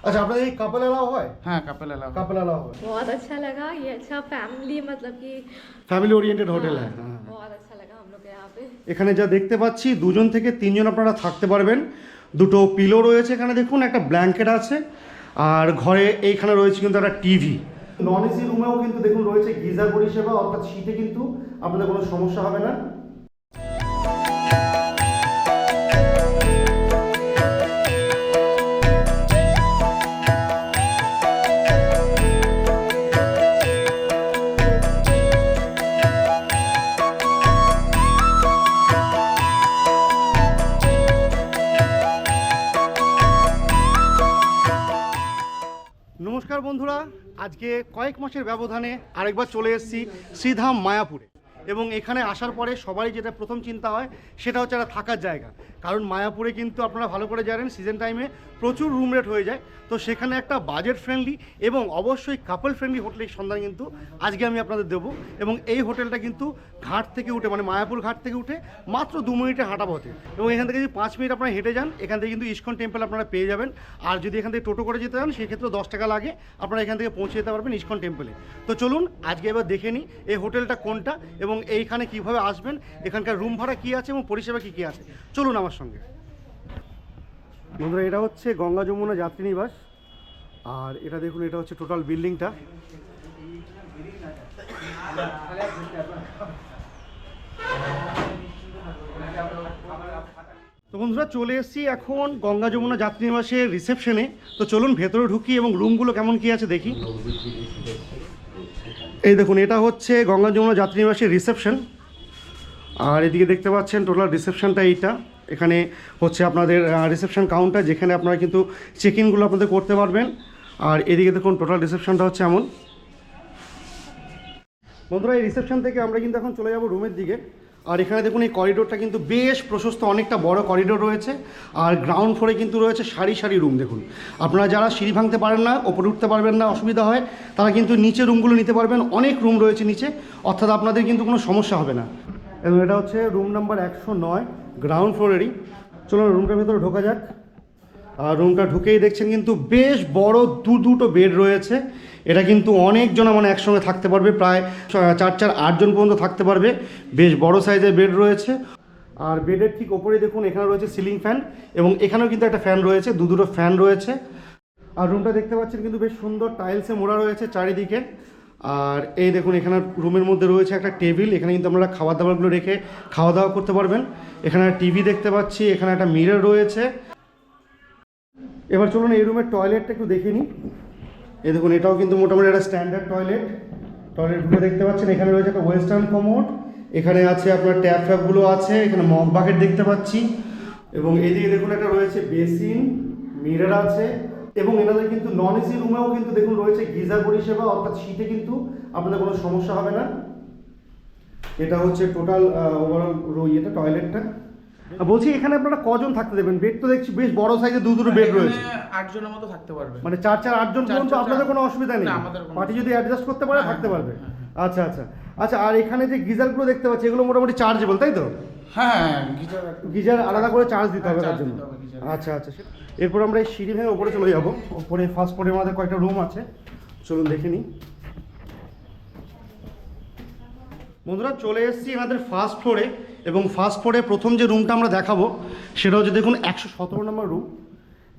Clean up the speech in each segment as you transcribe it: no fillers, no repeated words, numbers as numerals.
अच्छा, आपने ये कपल अलाउ है? हाँ कपल अलाउ। कपल अलाउ है। बहुत अच्छा लगा, ये अच्छा फैमिली मतलब कि फैमिली ओरिएंटेड হোটেল है। হ্যাঁ, बहुत अच्छा लगा हम लोग को यहाँ पे। এখানে যা দেখতে পাচ্ছি 2 জন থেকে 3 জন আপনারা থাকতে পারবেন। দুটো পিলো রয়েছে এখানে, দেখুন একটা ব্ল্যাঙ্কেট আছে, আর ঘরে এইখানে রয়েছে কিন্তু একটা টিভি। নন এসি রুমেও কিন্তু দেখুন রয়েছে গিজার পরিষেবা, অর্থাৎ শীতে কিন্তু আপনাদের কোনো সমস্যা হবে না। নমস্কার বন্ধুরা, আজকে কয়েক মাসের ব্যবধানে আরেকবার চলে এসেছি শ্রীধাম মায়াপুরে। এবং এখানে আসার পরে সবারই যেটা প্রথম চিন্তা হয় সেটা হচ্ছে একটা থাকার জায়গা। কারণ মায়াপুরে কিন্তু আপনারা ভালো করে জানেন সিজন টাইমে প্রচুর রুম রেট হয়ে যায়। তো সেখানে একটা বাজেট ফ্রেন্ডলি এবং অবশ্যই কাপল ফ্রেন্ডলি হোটেলের সন্ধান কিন্তু আজকে আমি আপনাদের দেবো। এবং এই হোটেলটা কিন্তু ঘাট থেকে উঠে, মানে মায়াপুর ঘাট থেকে উঠে মাত্র 2 মিনিটে হাঁটা পথে। এবং এখান থেকে যদি 5 মিনিট আপনারা হেঁটে যান, এখান থেকে কিন্তু ইস্কন টেম্পল আপনারা পেয়ে যাবেন। আর যদি এখান থেকে টোটো করে যেতে চান সেক্ষেত্রে 10 টাকা লাগে, আপনারা এখান থেকে পৌঁছে যেতে পারবেন ইস্কন টেম্পলে। তো চলুন আজকে এবার দেখে নিই এই হোটেলটা কোনটা এবং এইখানে কীভাবে আসবেন, এখানকার রুম ভাড়া কী আছে এবং পরিষেবা কী কী আছে। চলুন আমার সঙ্গে। বন্ধুরা, এটা হচ্ছে গঙ্গা যমুনা যাত্রী নিবাস, আর এটা দেখুন, এটা হচ্ছে টোটাল বিল্ডিংটা। তো বন্ধুরা, চলে এসেছি এখন গঙ্গা যমুনা যাত্রী নিবাসের রিসেপশনে। তো চলুন ভেতরে ঢুকি এবং রুমগুলো কেমন কী আছে দেখি। এই দেখুন, এটা হচ্ছে গঙ্গা যমুনা যাত্রী নিবাসের রিসেপশন, আর এদিকে দেখতে পাচ্ছেন টোটাল রিসেপশনটা এইটা। এখানে হচ্ছে আপনাদের রিসেপশন কাউন্টার, যেখানে আপনারা কিন্তু চেক ইনগুলো আপনাদের করতে পারবেন। আর এদিকে দেখুন টোটাল রিসেপশনটা হচ্ছে এমন। বন্ধুরা, এই রিসেপশন থেকে আমরা কিন্তু এখন চলে যাব রুমের দিকে। আর এখানে দেখুন এই করিডোরটা কিন্তু বেশ প্রশস্ত, অনেকটা বড় করিডোর রয়েছে। আর গ্রাউন্ড ফ্লোরে কিন্তু রয়েছে সারি সারি রুম। দেখুন, আপনারা যারা সিঁড়ি ভাঙতে পারেন না, ওপরে উঠতে পারবেন না, অসুবিধা হয়, তারা কিন্তু নিচে রুমগুলো নিতে পারবেন। অনেক রুম রয়েছে নিচে, অর্থাৎ আপনাদের কিন্তু কোনো সমস্যা হবে না। এবং এটা হচ্ছে রুম নাম্বার 109, গ্রাউন্ড ফ্লোরেরই। চলুন রুমটার ভেতরে ঢোকা যাক। আর রুমটা ঢুকেই দেখছেন কিন্তু বেশ বড় দুটো বেড রয়েছে। এটা কিন্তু অনেকজন মানে একসঙ্গে থাকতে পারবে, প্রায় 4 জন পর্যন্ত থাকতে পারবে। বেশ বড় সাইজের বেড রয়েছে। আর বেডের ঠিক ওপরে দেখুন এখানে রয়েছে সিলিং ফ্যান, এবং এখানেও কিন্তু একটা ফ্যান রয়েছে, দুটো ফ্যান রয়েছে। আর রুমটা দেখতে পাচ্ছেন কিন্তু বেশ সুন্দর টাইলসে মোড়া রয়েছে চারিদিকে। আর এই দেখুন, এখানে রুমের মধ্যে রয়েছে একটা টেবিল, এখানে কিন্তু আপনারা খাবার দাবারগুলো রেখে খাওয়া দাওয়া করতে পারবেন। এখানে টিভি দেখতে পাচ্ছি, এখানে একটা মিরর রয়েছে। এবার চলুন এই রুমের টয়লেটটা একটু দেখে নিই। এই দেখুন, এটাও কিন্তু মোটামুটি একটা স্ট্যান্ডার্ড টয়লেট। টয়লেট ঢুকে দেখতে পাচ্ছেন এখানে রয়েছে একটা ওয়েস্টার্ন কমোড, এখানে আছে আপনার ট্যাপ ফ্যাপগুলো আছে, এখানে মগ বাকেট দেখতে পাচ্ছি। এবং এদিকে দেখুন একটা রয়েছে বেসিন, মিরর আছে। এবং এনাদের কিন্তু নন এসি রুমেও কিন্তু দেখুন রয়েছে গিজার পরিষেবা, অর্থাৎ শীতে কিন্তু আপনাদের কোনো সমস্যা হবে না। এটা হচ্ছে টোটাল ওভারঅল এটা টয়লেটটা। বলছি, এখানে আপনারা কজন থাকতে দেবেন? বেড তো দেখছি বেশ বড় সাইজের দুটো বেড রয়েছে। 8 জনের মতো থাকতে পারবে, মানে 8 জন পর্যন্ত আপনাদের কোনো অসুবিধা নেই? আমাদের পার্টি যদি অ্যাডজাস্ট করতে পারে থাকতে পারবে। আচ্ছা আচ্ছা আচ্ছা। আর এখানে যে গিজারগুলো দেখতে পাচ্ছি এগুলো মোটামুটি চার্জেবল, তাই তো? হ্যাঁ গিজার আলাদা করে চার্জ দিতে হবে তার জন্য। আচ্ছা আচ্ছা। এরপর আমরা এই সিঁড়ি ভেঙে ওপরে চলে যাবো। ওপরে ফার্স্ট ফ্লোরে আমাদের কয়েকটা রুম আছে, চলুন দেখে নিই। বন্ধুরা, চলে এসেছি আমাদের ফার্স্ট ফ্লোরে। এবং ফার্স্ট ফ্লোরে প্রথম যে রুমটা আমরা দেখাবো সেটা হচ্ছে দেখুন 117 নম্বর রুম।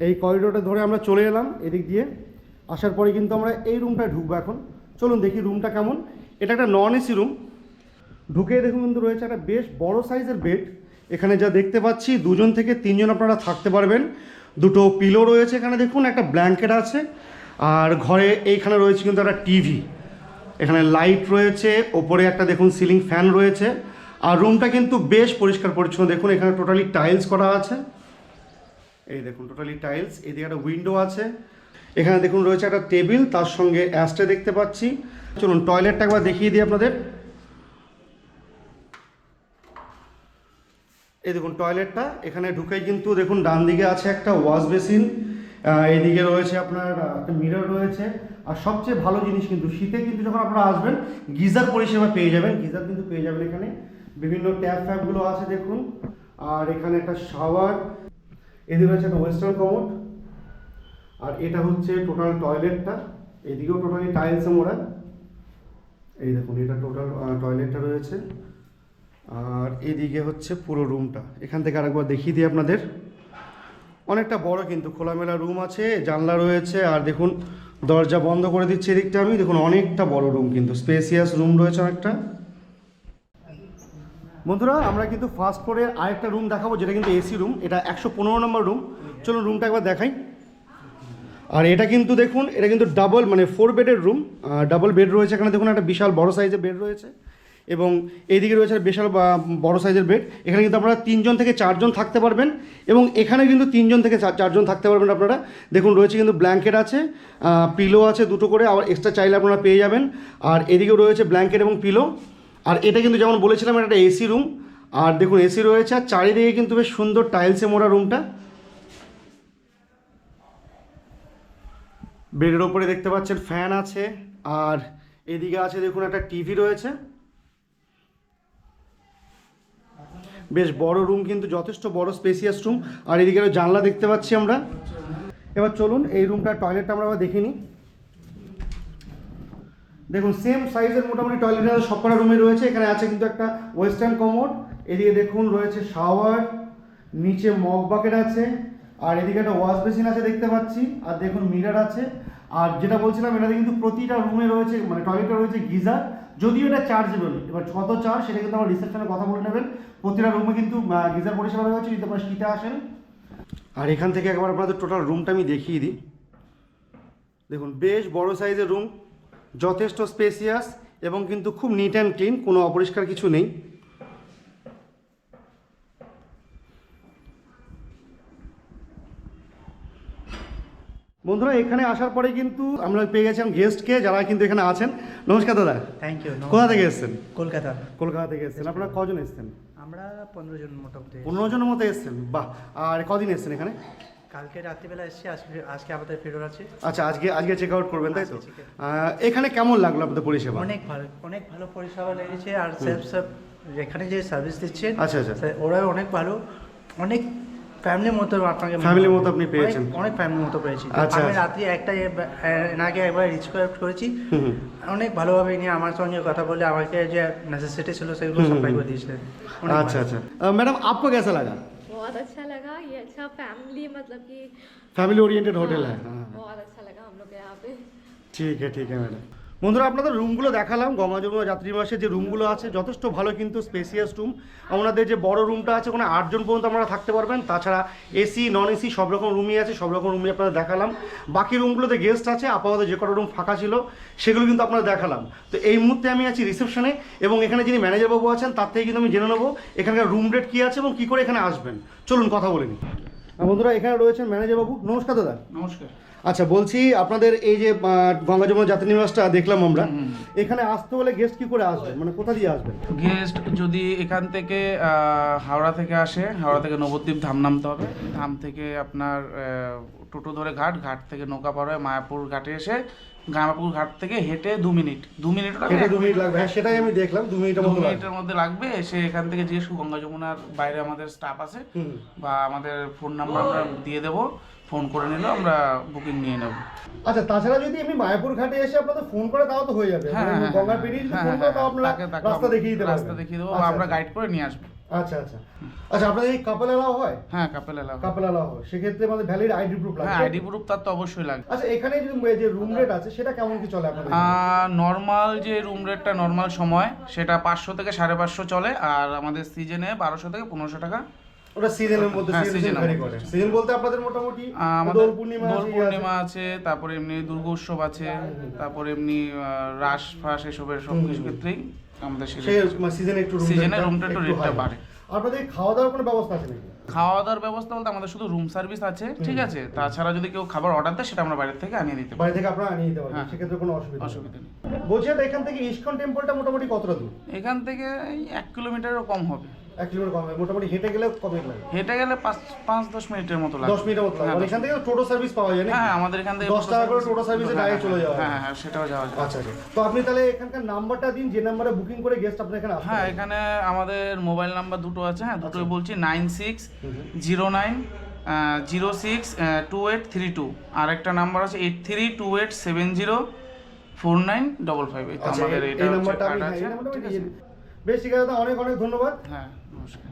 এই করিডোরটা ধরে আমরা চলে এলাম এদিক দিয়ে। আসার পরে কিন্তু আমরা এই রুমটায় ঢুকবো এখন। চলুন দেখি রুমটা কেমন। এটা একটা নন এসি রুম। ঢুকে দেখুন কিন্তু রয়েছে একটা বেশ বড় সাইজের বেড। এখানে যা দেখতে পাচ্ছি 2 জন থেকে 3 জন আপনারা থাকতে পারবেন। দুটো পিলো রয়েছে এখানে, দেখুন একটা ব্ল্যাঙ্কেট আছে। আর ঘরে এইখানে রয়েছে কিন্তু একটা টিভি, এখানে লাইট রয়েছে, ওপরে একটা দেখুন সিলিং ফ্যান রয়েছে। আর রুমটা কিন্তু বেশ পরিষ্কার পরিচ্ছন্ন। দেখুন এখানে টোটালি টাইলস করা আছে, এই দেখুন টোটালি টাইলস। এদিকে একটা উইন্ডো আছে। এখানে দেখুন রয়েছে একটা টেবিল, তার সঙ্গে অ্যাস্ট্রে দেখতে পাচ্ছি। চলুন টয়লেটটা একবার দেখিয়ে দিই আপনাদের। এই দেখুন টয়লেটটা। এখানে ঢুকেই কিন্তু দেখুন ডান দিকে আছে একটা ওয়াশ বেসিন, এইদিকে রয়েছে আপনার একটা মিরর রয়েছে। আর সবচেয়ে ভালো জিনিস কিন্তু শীতে কিন্তু যখন আপনারা আসবেন গিজার পরিষেবা পেয়ে যাবেন। গিজার কিন্তু পেয়ে যাবেন এখানে, বিভিন্ন ট্যাপ ফ্যাপগুলো আছে দেখুন। আর এখানে একটা শাওয়ার, এদিকে রয়েছে একটা ওয়েস্টার্ন কমোড। আর এটা হচ্ছে টোটাল টয়লেটটা, এদিকেও টোটালি টাইলসে মোড়া। এই দেখুন এটা টোটাল টয়লেটটা রয়েছে, আর এদিকে হচ্ছে পুরো রুমটা। এখান থেকে আরেকবার দেখিয়ে দিই আপনাদের। অনেকটা বড় কিন্তু খোলামেলা রুম আছে, জানলা রয়েছে, আর দেখুন দরজা বন্ধ করে দিচ্ছি এদিকটা আমি। দেখুন অনেকটা বড় রুম, কিন্তু স্পেসিয়াস রুম রয়েছে অনেকটা। বন্ধুরা আমরা কিন্তু ফার্স্ট ফ্লোরে আরেকটা রুম দেখাবো, যেটা কিন্তু এসি রুম। এটা 115 নম্বর রুম। চলুন রুমটা একবার দেখাই। আর এটা কিন্তু দেখুন, এটা কিন্তু ডাবল মানে 4 বেডের রুম, ডাবল বেড রয়েছে এখানে। দেখুন একটা বিশাল বড় সাইজের বেড রয়েছে, এবং এইদিকে রয়েছে বিশাল বড় সাইজের বেড। এখানে কিন্তু আপনারা 3 জন থেকে 4 জন থাকতে পারবেন, এবং এখানে কিন্তু 3 জন থেকে 4 জন থাকতে পারবেন আপনারা। দেখুন রয়েছে কিন্তু ব্ল্যাঙ্কেট আছে, পিলো আছে 2টো করে, আবার এক্সট্রা চাইলে আপনারা পেয়ে যাবেন। আর এদিকেও রয়েছে ব্ল্যাঙ্কেট এবং পিলো। আর এটা কিন্তু যেমন বলেছিলাম এটা একটা এসি রুম। আর দেখুন এসি রয়েছে, আর চারিদিকে কিন্তু বেশ সুন্দর টাইলসে মোড়া রুমটা। বেডের ওপরে দেখতে পাচ্ছেন ফ্যান আছে, আর এদিকে আছে দেখুন একটা টিভি রয়েছে। বেশ বড় রুম, কিন্তু যথেষ্ট বড় স্পেসিয়াস রুম। আর এদিকে জানলা দেখতে পাচ্ছি আমরা। এবার চলুন এই রুমটার টয়লেটটা আমরা আবার দেখে নিই। দেখুন সেম সাইজের মোটামুটি টয়লেট সবকটা রুমে রয়েছে। এখানে আছে কিন্তু একটা ওয়েস্টার্ন কমোড, এদিকে দেখুন রয়েছে শাওয়ার, নিচে মগ বাকেট আছে, আর এদিকে একটা ওয়াশ বেসিন আছে দেখতে পাচ্ছি, আর দেখুন মিরর আছে। আর যেটা বলছিলাম এটাতে কিন্তু প্রতিটা রুমে রয়েছে মানে টয়লেটে রয়েছে গিজার, যদিও এটা চার্জেবল। এবার কত চার্জ সেটা কিন্তু আমার রিসেপশনে কথা বলে নেবেন। প্রতিটা রুমে কিন্তু গিজার পরিষেবা রয়েছে যদি আপনারা শীতে আসেন। আর এখান থেকে একবার আপনাদের টোটাল রুমটা আমি দেখিয়ে দিই। দেখুন বেশ বড় সাইজের রুম, যথেষ্ট স্পেসিয়াস, এবং কিন্তু খুব নিট অ্যান্ড ক্লিন, কোনো অপরিষ্কার কিছু নেই। বন্ধুরা এখানে আসার পরে কিন্তু আমরা পেয়ে গেছিলাম গেস্টকে, যারা কিন্তু এখানে আছেন। নমস্কার দাদা। Thank you. কোথা থেকে এসেছেন? কলকাতা। কলকাতা থেকে এসেছেন। আপনারা কজন এসেছেন? আমরা 15 জন মোটামুটি। 15 জনের মতো এসেছেন, বাহ। আর কদিন এসেছেন এখানে? কালকে রাত্রিবেলা এসেছি, আজকে আমাদের ফেরত আছে। আচ্ছা, আজকে চেক আউট করবেন তাই তো? আজকে check এখানে কেমন লাগলো আপনাদের পরিষেবা? অনেক ভালো পরিষেবা লেগেছে। আর সেলফ এখানে যে সার্ভিস দিচ্ছেন, আচ্ছা আচ্ছা, ওরা অনেক ভালো, অনেক ফ্যামিলির মতো আপনাকে ফ্যামিলির মতো আপনি পেয়েছেন? অনেক ফ্যামিলির মতো পেয়েছি। আচ্ছা, আমি রাত্রি একটা এনাকে একবার রিচ করেছি, অনেক ভালোভাবে নিয়ে আমার সঙ্গে কথা বলে আমাকে যে নেসেসিটি ছিল সেগুলো সাপ্লাই করে দিয়েছিলেন। अच्छा अच्छा। मैडम आपको कैसा लगा? बहुत अच्छा लगा, ये अच्छा फैमिली मतलब कि फैमिली ओरिएंटेड होटल है। हाँ, बहुत अच्छा लगा हम लोग के यहाँ पे। ঠিক है ম্যাডাম। বন্ধুরা আপনাদের রুমগুলো দেখালাম, গঙ্গা যমুনা যাত্রীবাসে যে রুমগুলো আছে যথেষ্ট ভালো, কিন্তু স্পেসিয়াস রুম। আমাদের যে বড় রুমটা আছে ওখানে 8 জন পর্যন্ত আপনারা থাকতে পারবেন। তাছাড়া এসি নন এসি সব রকম রুমই আছে, সব রকম রুমই আপনাদের দেখালাম। বাকি রুমগুলোতে গেস্ট আছে, আপাতত যে কটা রুম ফাঁকা ছিল সেগুলো কিন্তু আপনারা দেখালাম। তো এই মুহূর্তে আমি আছি রিসেপশনে, এবং এখানে যিনি ম্যানেজার বাবু আছেন তার থেকে কিন্তু আমি জেনে নেবো এখানকার রুম রেট কী আছে এবং কী করে এখানে আসবেন। চলুন কথা বলে নিই। বন্ধুরা এখানে রয়েছেন ম্যানেজার বাবু। নমস্কার দাদা। নমস্কার। আচ্ছা, বলছি আপনাদের এই যে গঙ্গা যমুনা যাত্রী নিবাসটা দেখলাম আমরা, এখানে আসতে হলে গেস্ট কি করে আসবেন, মানে কোথা দিয়ে আসবেন? গেস্ট যদি এখান থেকে হাওড়া থেকে আসে, হাওড়া থেকে নবদ্বীপ ধাম নামতে হবে। ধাম থেকে আপনার টোটো ধরে ঘাট থেকে নৌকা পার হয়ে মায়াপুর ঘাটে এসে মায়াপুর ঘাট থেকে হেঁটে 2 মিনিট হেঁটে 2 মিনিট লাগবে। হ্যাঁ সেটাই আমি দেখলাম, 2 মিনিটের মতো লাগবে। 2 মিনিটের মধ্যে লাগবে। এসে এখান থেকে জিজ্ঞেস করুন, গঙ্গা যমুনার বাইরে আমাদের স্টাফ আছে, বা আমাদের ফোন নাম্বার আমরা দিয়ে দেবো, ফোন করে নিলেও আমরা বুকিং নিয়ে নেব। আচ্ছা, তাছাড়া যদি আমি মায়াপুর ঘাটে এসে আপনাদের ফোন করে তাও তো হয়ে যাবে। গঙ্গা পেরিয়ে যদি ফোন করে তাও আপনারা রাস্তা দেখিয়ে দিতে পারবেন। রাস্তা দেখিয়ে দেবো, আমরা গাইড করে নিয়ে আসবো। আচ্ছা আচ্ছা আচ্ছা। আপনাদের এই কাপল অ্যালাউ হয়? হ্যাঁ, কাপল অ্যালাউ। কাপল অ্যালাউ হয়, সেক্ষেত্রে আমাদের ভ্যালিড আইডি প্রুফ লাগবে। হ্যাঁ, আইডি প্রুফ তার তো অবশ্যই লাগবে। আচ্ছা, এখানে যে রুম রেট আছে সেটা কেমন কি চলে আপনাদের? নর্মাল যে রুম রেটটা নর্মাল সময় সেটা 500 থেকে 550 চলে, আর আমাদের সিজনে 1200 থেকে 1500 টাকা। ওটা সিজনের মধ্যে সিজন ভ্যারি করে। সিজন বলতে আপনাদের মোটামুটি দোল পূর্ণিমা আছে, তারপরে এমনি দুর্গা উৎসব আছে, তারপরে এমনি রাস ফাস এসবের সব কিছু ক্ষেত্রেই আমাদের সিজনে একটু রুমটা একটু রেটটা বাড়ে। আপনাদের খাওয়া দাওয়ার কোনো ব্যবস্থা আছে নাকি? খাওয়া দাওয়ার ব্যবস্থা বলতে আমাদের শুধু রুম সার্ভিস আছে, ঠিক আছে। তাছাড়া যদি কেউ খাবার অর্ডার দেয় সেটা আমরা বাইরে থেকে আনিয়ে দিতে পারি। বাইরে থেকে আপনারা আনিয়ে দিতে পারবেন, সেক্ষেত্রে কোনো অসুবিধা নেই। বলছি এখান থেকে ইস্কন টেম্পলটা মোটামুটি কতটা দূর? এখান থেকে 1 কিলোমিটারেরও কম হবে। 1 কিলোমিটার কম হবে। মোটামুটি হেঁটে গেলে কত মিনিট লাগে? হেঁটে গেলে 5-10 মিনিটের মতো লাগে। 10 মিনিটের মতো লাগে। এখান থেকে টোটো সার্ভিস পাওয়া যায় না? হ্যাঁ, আমাদের এখান থেকে 10 টাকা করে টোটো সার্ভিসে ডাইরেক্ট চলে যাওয়া। হ্যাঁ হ্যাঁ, সেটাও যাওয়া যায়। আচ্ছা আচ্ছা। তো আপনি তাহলে এখানকার নাম্বারটা দিন, যে নাম্বারে বুকিং করে গেস্ট আপনি এখানে আসবে। হ্যাঁ, এখানে আমাদের মোবাইল নাম্বার দুটো আছে। হ্যাঁ, দুটোই বলছি, 9609 062832, আর একটা নাম্বার আছে 8328704955। এটা আচ্ছা, আমাদের এই এটা হচ্ছে নাম্বারটা কার্ড আমি আছে, এই নাম্বারটা আমি ঠিক দিয়ে আছে? দিই। বেশ, ঠিক আছে দাদা, অনেক অনেক ধন্যবাদ। হ্যাঁ, নমস্কার।